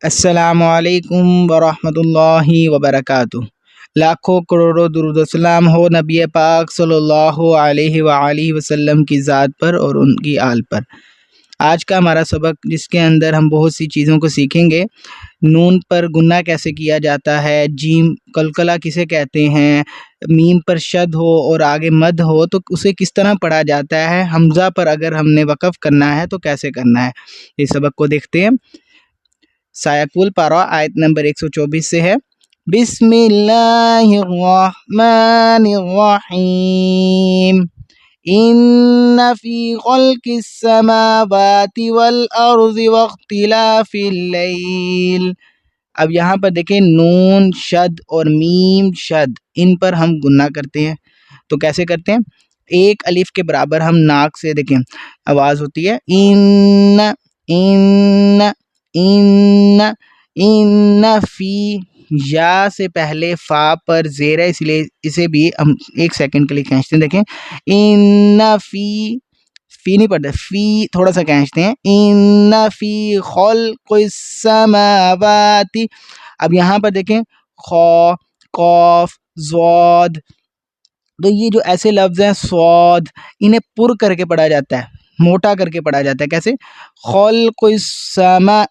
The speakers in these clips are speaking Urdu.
السلام علیکم ورحمۃ اللہ وبرکاتہ۔ لاکھوں کروڑوں درود و سلام ہو نبی پاک صلی اللہ علیہ وآلہ وسلم کی ذات پر اور ان کی آل پر۔ آج کا ہمارا سبق جس کے اندر ہم بہت سی چیزوں کو سیکھیں گے۔ نون پر گنہ کیسے کیا جاتا ہے، جیم قلقلہ کسے کہتے ہیں، میم پر شد ہو اور آگے مد ہو تو اسے کس طرح پڑھا جاتا ہے، حمزہ پر اگر ہم نے وقف کرنا ہے تو کیسے کرنا ہے، یہ سبق کو دیکھتے ہیں۔ سایکول پارہ آیت نمبر 124 سے ہے۔ بسم اللہ الرحمن الرحیم ان فی خلق السماوات والارض واختلاف اللیل۔ اب یہاں پر دیکھیں نون شد اور میم شد، ان پر ہم گنہ کرتے ہیں تو کیسے کرتے ہیں؟ ایک الف کے برابر ہم ناک سے دیکھیں آواز ہوتی ہے ان ان ان فی، یا سے پہلے فا پر زیر ہے اس لیے اسے بھی ہم ایک سیکنڈ کے لیے کھینچتے ہیں۔ دیکھیں ان فی نہیں پڑھتے، فی تھوڑا سا کھینچتے ہیں۔ ان فی خلق السماوات، اب یہاں پر دیکھیں خا قاف ضاد، تو یہ جو ایسے لفظ ہیں صاد، انہیں پر کر کے پڑھا جاتا ہے، موٹا کر کے پڑھا جاتا ہے۔ کیسے؟ خلق السما،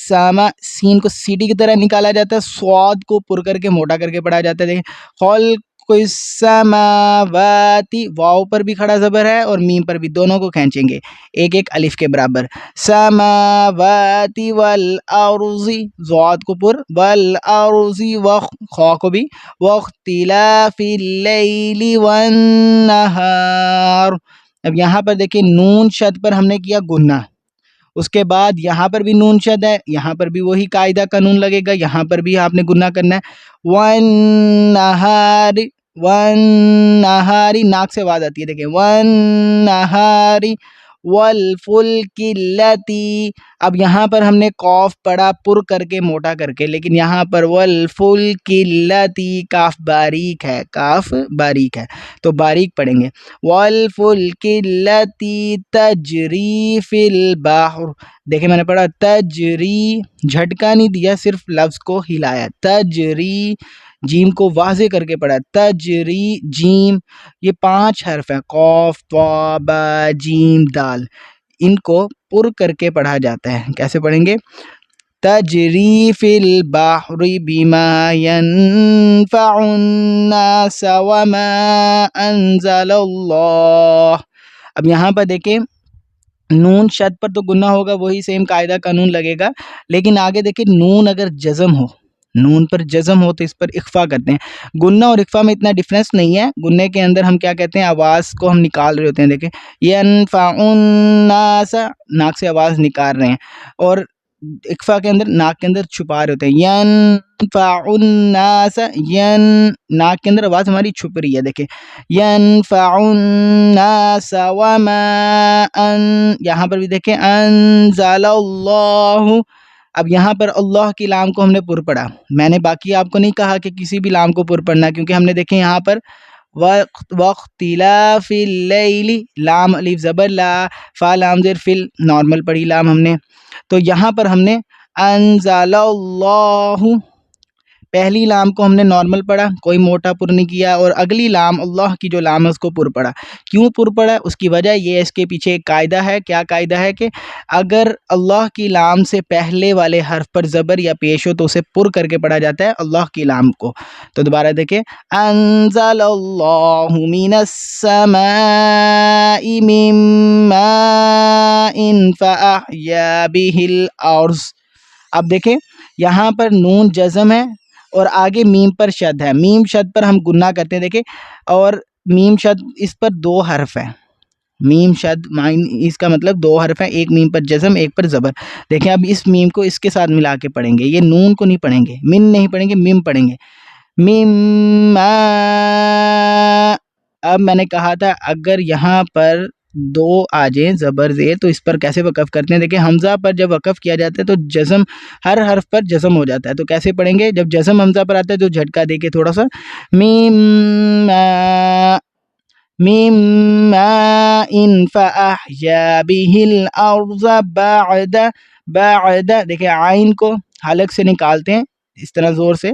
ساما سین کو سیٹی کی طرح نکالا جاتا ہے، صاد کو پر کر کے موٹا کر کے پڑھا جاتا ہے۔ دیکھیں خلق السماوات، واو پر بھی کھڑا زبر ہے اور میم پر بھی، دونوں کو کھینچیں گے ایک ایک الف کے برابر۔ سماوات والارض، ضاد کو پر، والارض خا کو بھی، واختلاف اللیل والنہار۔ اب یہاں پر دیکھیں نون شد پر ہم نے کیا گنہ، اس کے بعد یہاں پر بھی نون شد ہے، یہاں پر بھی وہی قاعدہ قانون لگے گا، یہاں پر بھی آپ نے گنہ کرنا ہے۔ والنہار، والنہار ناک سے آواز آتی ہے، دیکھیں والنہار والفلک التی، اب یہاں پر ہم نے قاف پڑھا پر کر کے موٹا کر کے، لیکن یہاں پر والفلک التی، کاف باریک ہے، کاف باریک ہے تو باریک پڑھیں گے۔ والفلک التی تجری فی البحر، دیکھیں میں نے پڑھا تجری، جھٹکا نہیں دیا، صرف لفظ کو ہلایا، تجری، جیم کو واضح کر کے پڑھا تجری، جیم، یہ 5 حرف ہیں، قاف طا با جیم دال، ان کو پر کر کے پڑھا جاتا ہے۔ کیسے پڑھیں گے؟ تجری فی البحر بما ينفع الناس وما انزل اللہ۔ اب یہاں پر دیکھیں نون شد پر تو گنہ ہوگا، وہی سیم قاعدہ قانون لگے گا، لیکن آگے دیکھیں نون اگر جزم ہو، نون پر جزم ہو تو اس پر اخفا کرتے ہیں۔ گنہ اور اخفا میں اتنا ڈفرینس نہیں ہے، گنہ کے اندر ہم کیا کہتے ہیں، آواز کو ہم نکال رہے ہوتے ہیں، دیکھیں ینفع الناس، ناک سے آواز نکال رہے ہیں، اور اخفا کے اندر ناک کے اندر چھپا رہے ہوتے ہیں، ینفع الناس، ناک کے اندر آواز ہماری چھپ رہی ہے، دیکھیں ینفع الناس وما یہاں پر بھی دیکھیں انزل اللہ، اب یہاں پر اللہ کی لام کو ہم نے پر پڑھا، میں نے باقی آپ کو نہیں کہا کہ کسی بھی لام کو پر پڑھنا، کیونکہ ہم نے دیکھیں یہاں پر واختلاف اللیل، لام الف زبر لا، فا لام زیر فل، نارمل پڑھی لام ہم نے، تو یہاں پر ہم نے انزل اللہ، پہلی لام کو ہم نے نارمل پڑھا، کوئی موٹا پر نہیں کیا، اور اگلی لام اللہ کی جو لام ہے اس کو پر پڑھا۔ کیوں پر پڑھا؟ اس کی وجہ یہ ہے، اس کے پیچھے ایک قاعدہ ہے۔ کیا قاعدہ ہے؟ کہ اگر اللہ کی لام سے پہلے والے حرف پر زبر یا پیش ہو تو اسے پر کر کے پڑھا جاتا ہے اللہ کی لام کو۔ تو دوبارہ دیکھیں انزل اللہ من السماء من ماء فاحیا به الارض۔ اب دیکھیں یہاں پر نون جزم ہے اور آگے میم پر شد ہے، میم شد پر ہم گنہ کرتے ہیں، دیکھیں، اور میم شد اس پر 2 حرف ہیں، میم شد اس کا مطلب 2 حرف ہیں، ایک میم پر جزم ایک پر زبر۔ دیکھیں اب اس میم کو اس کے ساتھ ملا کے پڑھیں گے، یہ نون کو نہیں پڑھیں گے، من نہیں پڑھیں گے، میم پڑھیں گے، میم۔ اب میں نے کہا تھا اگر یہاں پر 2 آ جائیں زبر زیر تو اس پر کیسے وقف کرتے ہیں؟ دیکھیں حمزہ پر جب وقف کیا جاتا ہے تو جزم، ہر حرف پر جزم ہو جاتا ہے، تو کیسے پڑھیں گے؟ جب جزم حمزہ پر آتا ہے تو جھٹکا دے کے تھوڑا سا، میم من ماء فأحيا به الأرض بعد دیکھیں عین کو حلق سے نکالتے ہیں اس طرح زور سے،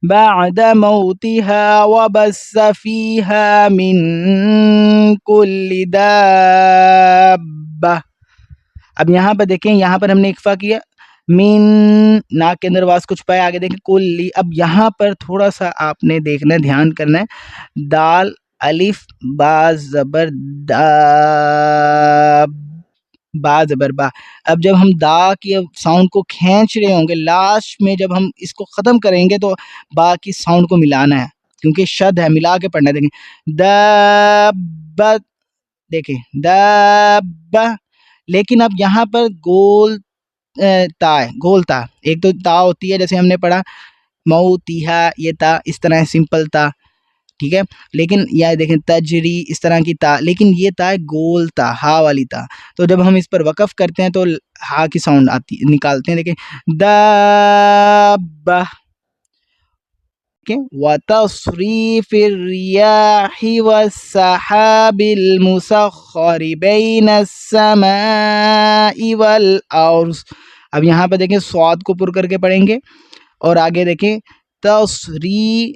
بعد موتها وبث فيها من كل دابة. اب یہاں پر دیکھیں، یہاں پر ہم نے اکفا کیا، من ناک کے اندر آواز کچھ پائے، آگے دیکھیں کلی. اب یہاں پر تھوڑا سا آپ نے دیکھنا ہے، دھیان کرنا ہے، دال الف با زبر دا با زبر با. اب جب ہم دا کی ساؤنڈ کو کھینچ رہے ہوں گے، لاسٹ میں جب ہم اس کو ختم کریں گے تو با کی ساؤنڈ کو ملانا ہے، کیونکہ شد ہے، ملا کے پڑھنا ہے. دیکھیں دابا، دیکھیں دابا. لیکن اب یہاں پر گول تا ہے، گول تا. ایک تو تا ہوتی ہے جیسے ہم نے پڑھا موتیہا، یہ تا اس طرح ہے، سمپل تا، ٹھیک ہے. لیکن یہ دیکھیں تجری، اس طرح کی تا، لیکن یہ تا ہے گول تا، ہا والی تا. تو جب ہم اس پر وقف کرتے ہیں تو ہا کی ساؤنڈ آتی، نکالتے ہیں. دیکھیں دابہ. وَتَصْرِيفِ الرِّيَاحِ وَالسَّحَابِ الْمُسَخَّرِ بَيْنَ السَّمَاءِ وَالْأَرْضِ. اب یہاں پہ دیکھیں صاد کو پر کر کے پڑھیں گے، اور آگے دیکھیں تصری،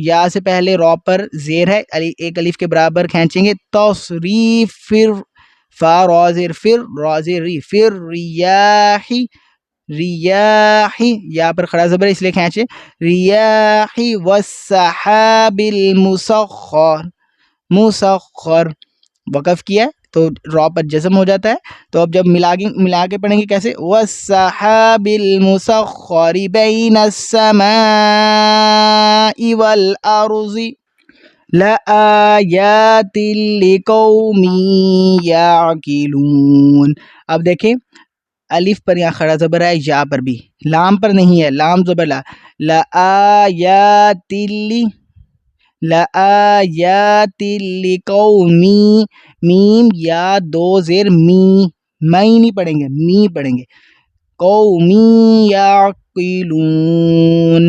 یا سے پہلے را پر زیر ہے، ایک الف کے برابر کھینچیں گے، تصریف، پھر فا را زیر، پھر را زیر ری، پھر ریاحی، ریاحی، یہاں پر کھڑا زبر اس لیے کھینچے، ریاحی والسحاب المسخر، مسخر وقف کیا تو را پر جزم ہو جاتا ہے. تو اب جب ملا کے پڑھیں گے کیسے، والسحاب المسخر بین السماء والارض لآیات لقوم یعقلون. اب دیکھیں الف پر یہاں کھڑا زبر ہے، یا پر بھی، لام پر نہیں ہے، لام زبر لا، لآیات لآیات لقومی، میم یا دو زیر می، مئی نہیں پڑھیں گے، می پڑھیں گے، قومی یعقلون.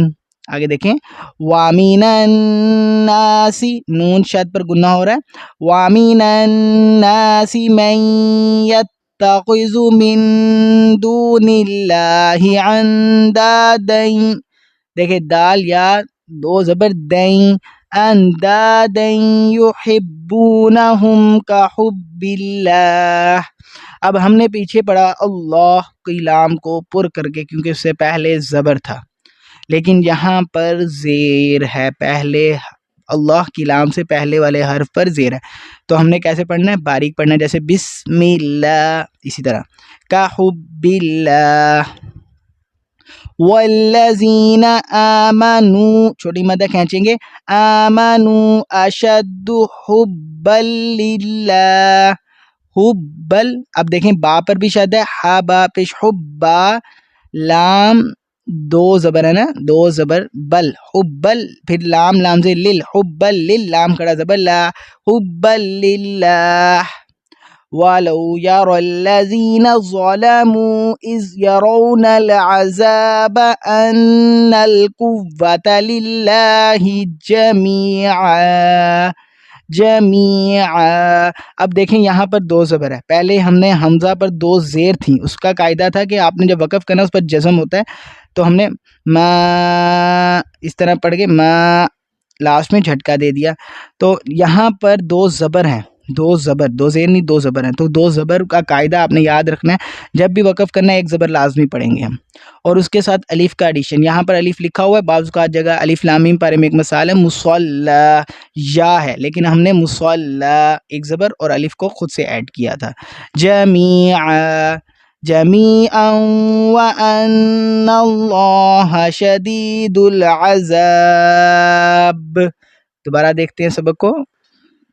آگے دیکھیں وَمِنَ النَّاسِ، نون شد پر گنہ ہو رہا ہے، وَمِنَ النَّاسِ مَن يَتَّخِذُ مِن دُونِ اللَّهِ أَندَادًا. دیکھیں دال یا دو زبر دیں، اندادا یحبونہم کحب اللہ. اب ہم نے پیچھے پڑھا اللہ کی لام کو پر کر کے، کیونکہ اس سے پہلے زبر تھا، لیکن یہاں پر زیر ہے، پہلے اللہ کی لام سے پہلے والے حرف پر زیر ہے. تو ہم نے کیسے پڑھنا ہے، باریک پڑھنا ہے، جیسے بسم اللہ، اسی طرح کحب اللہ. والذین آمنوا، چھوٹی مدہ کھینچیں گے، آمنوا اشد حبا للہ، حبل. اب دیکھیں با پر بھی شد ہے، ہا با پیش، حبا، لام دو زبر ہے نا، دو زبر بل، حبل، پھر لام لام سے لل، حبل لل، لام کھڑا زبر لا، حبل للہ. وَلَوْ يَرَى الَّذِينَ ظَلَمُوا إِذْ يَرَوْنَ الْعَذَابَ أَنَّ الْقُوَّةَ لِلَّهِ جَمِيعًا. اب دیکھیں یہاں پر دو زبر ہے، پہلے ہم نے حمزہ پر دو زیر تھیں، اس کا قاعدہ تھا کہ آپ نے جب وقف کرنا اس پر جزم ہوتا ہے، تو ہم نے ما اس طرح پڑھ کے ما لاسٹ میں جھٹکا دے دیا. تو یہاں پر دو زبر ہیں، دو زبر، دو زیر نہیں، دو زبر ہیں. تو دو زبر کا قاعدہ آپ نے یاد رکھنا ہے، جب بھی وقف کرنا ہے ایک زبر لازمی پڑھیں گے ہم، اور اس کے ساتھ الف کا ایڈیشن. یہاں پر الف لکھا ہوا ہے، بعض اوقات جگہ الف لام میم پارے میں ایک مثال ہے، مصلی یا ہے، لیکن ہم نے مصلی ایک زبر اور الف کو خود سے ایڈ کیا تھا. جمیعا، جمیعا وَأَنَّ اللَّهَ شَدِيدُ الْعَذَابِ. دوبارہ دیکھتے ہیں سبق کو.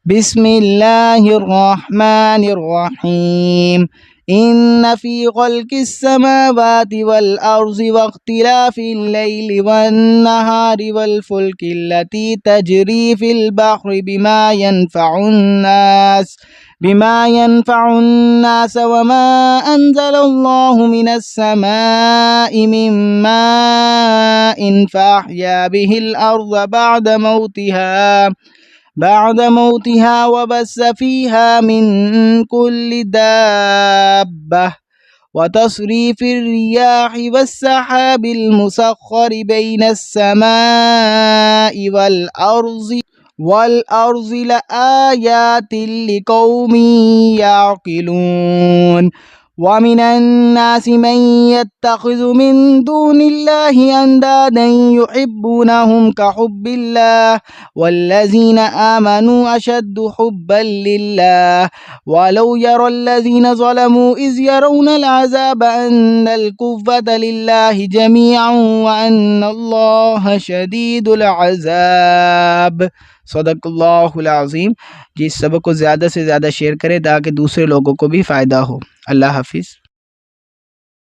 بسم اللہ الرحمن الرحیم. ان فی خلق السماوات والارض واختلاف اللیل والنہار والفلک التي تجری فی البحر بما ينفع الناس وما انزل اللہ من السماء من ماء فاحیا به الارض بعد موتها وبث فيها من كل دابة وتصريف الرياح والسحاب المسخر بين السماء والأرض لآيات لقوم يعقلون ومن الناس من يتخذ من دون الله أندادا يحبونهم كحب الله والذين آمنوا أشد حبا لله ولو يرى الذين ظلموا إذ يرون العذاب أن الكفة لله جميعا وأن الله شديد العذاب صدق اللہ العظیم۔ جی اس سبق کو زیادہ سے زیادہ شیئر کریں تاکہ دوسرے لوگوں کو بھی فائدہ ہو۔ اللہ حافظ۔